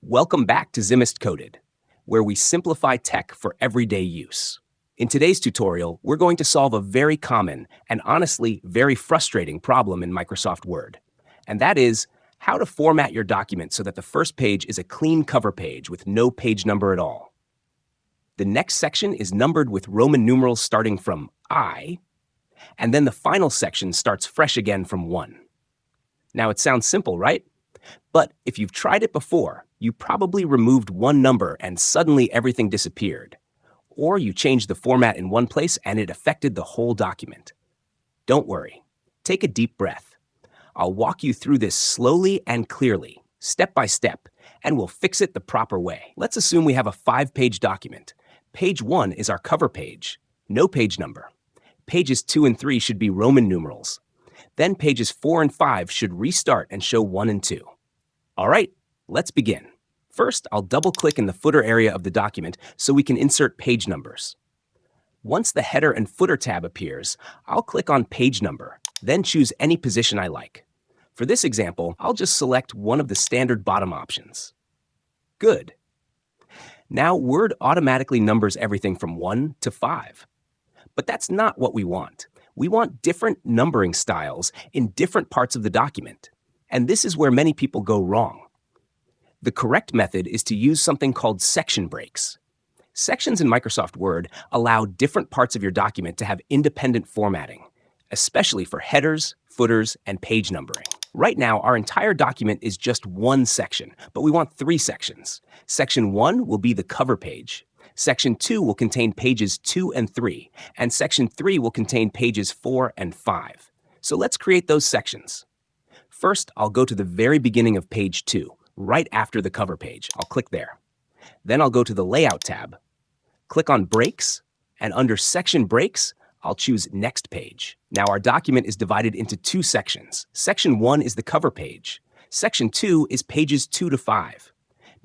Welcome back to Zimist Coded, where we simplify tech for everyday use. In today's tutorial, we're going to solve a very common and honestly very frustrating problem in Microsoft Word, and that is how to format your document so that the first page is a clean cover page with no page number at all. The next section is numbered with Roman numerals starting from I, and then the final section starts fresh again from 1. Now it sounds simple, right? But if you've tried it before, you probably removed one number and suddenly everything disappeared. Or you changed the format in one place and it affected the whole document. Don't worry. Take a deep breath. I'll walk you through this slowly and clearly, step by step, and we'll fix it the proper way. Let's assume we have a 5-page document. Page 1 is our cover page, no page number. Pages 2 and 3 should be Roman numerals. Then pages 4 and 5 should restart and show 1 and 2. All right, let's begin. First, I'll double-click in the footer area of the document so we can insert page numbers. Once the header and footer tab appears, I'll click on page number, then choose any position I like. For this example, I'll just select one of the standard bottom options. Good. Now, Word automatically numbers everything from 1 to 5. But that's not what we want. We want different numbering styles in different parts of the document. And this is where many people go wrong. The correct method is to use something called section breaks. Sections in Microsoft Word allow different parts of your document to have independent formatting, especially for headers, footers, and page numbering. Right now, our entire document is just one section, but we want 3 sections. Section 1 will be the cover page. Section 2 will contain pages 2 and 3, and Section 3 will contain pages 4 and 5. So let's create those sections. First, I'll go to the very beginning of page 2, right after the cover page. I'll click there. Then I'll go to the Layout tab, click on Breaks, and under Section Breaks, I'll choose Next Page. Now our document is divided into 2 sections. Section 1 is the cover page. Section 2 is pages 2 to 5.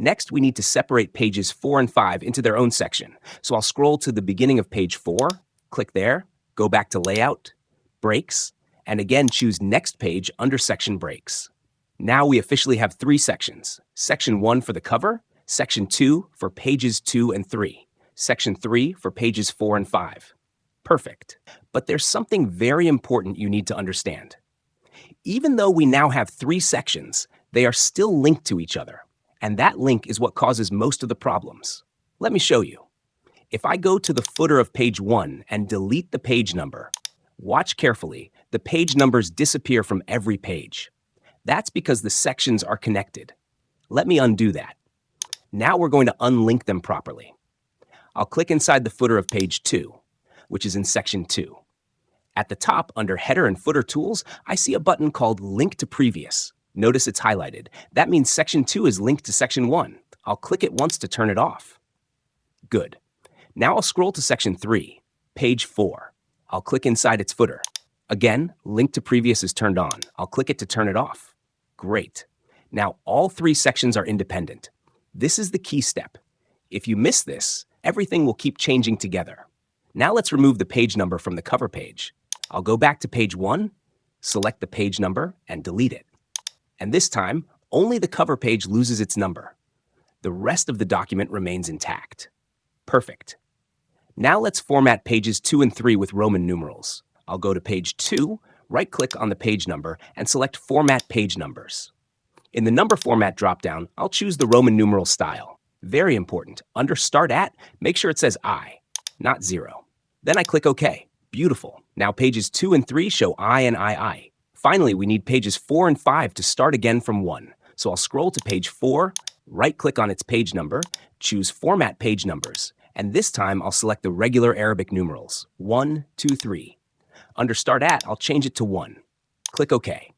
Next, we need to separate pages 4 and 5 into their own section. So I'll scroll to the beginning of page 4, click there, go back to Layout, Breaks, and again choose Next Page under Section Breaks. Now we officially have 3 sections. Section 1 for the cover, Section 2 for pages 2 and 3, Section 3 for pages 4 and 5. Perfect. But there's something very important you need to understand. Even though we now have 3 sections, they are still linked to each other. And that link is what causes most of the problems. Let me show you. If I go to the footer of page 1 and delete the page number, watch carefully, the page numbers disappear from every page. That's because the sections are connected. Let me undo that. Now we're going to unlink them properly. I'll click inside the footer of page 2, which is in section 2. At the top, under Header and Footer Tools, I see a button called Link to Previous. Notice it's highlighted. That means section 2 is linked to section 1. I'll click it once to turn it off. Good. Now I'll scroll to section 3, page 4. I'll click inside its footer. Again, Link to Previous is turned on. I'll click it to turn it off. Great. Now all 3 sections are independent. This is the key step. If you miss this, everything will keep changing together. Now let's remove the page number from the cover page. I'll go back to page 1, select the page number, and delete it. And this time, only the cover page loses its number. The rest of the document remains intact. Perfect. Now let's format pages 2 and 3 with Roman numerals. I'll go to page 2, right-click on the page number, and select Format Page Numbers. In the number format dropdown, I'll choose the Roman numeral style. Very important. Under Start At, make sure it says I, not 0. Then I click OK. Beautiful. Now pages 2 and 3 show I and II. Finally, we need pages 4 and 5 to start again from 1. So I'll scroll to page 4, right-click on its page number, choose Format Page Numbers, and this time I'll select the regular Arabic numerals, 1, 2, 3. Under Start At, I'll change it to 1. Click OK.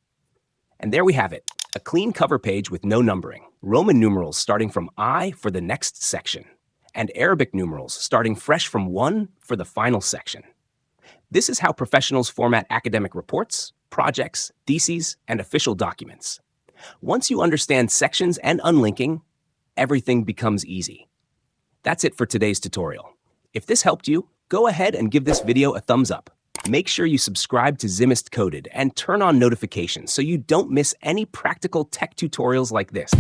And there we have it, a clean cover page with no numbering, Roman numerals starting from I for the next section, and Arabic numerals starting fresh from 1 for the final section. This is how professionals format academic reports, projects, theses, and official documents. Once you understand sections and unlinking, everything becomes easy. That's it for today's tutorial. If this helped you, go ahead and give this video a thumbs up. Make sure you subscribe to Zimist Coded and turn on notifications so you don't miss any practical tech tutorials like this.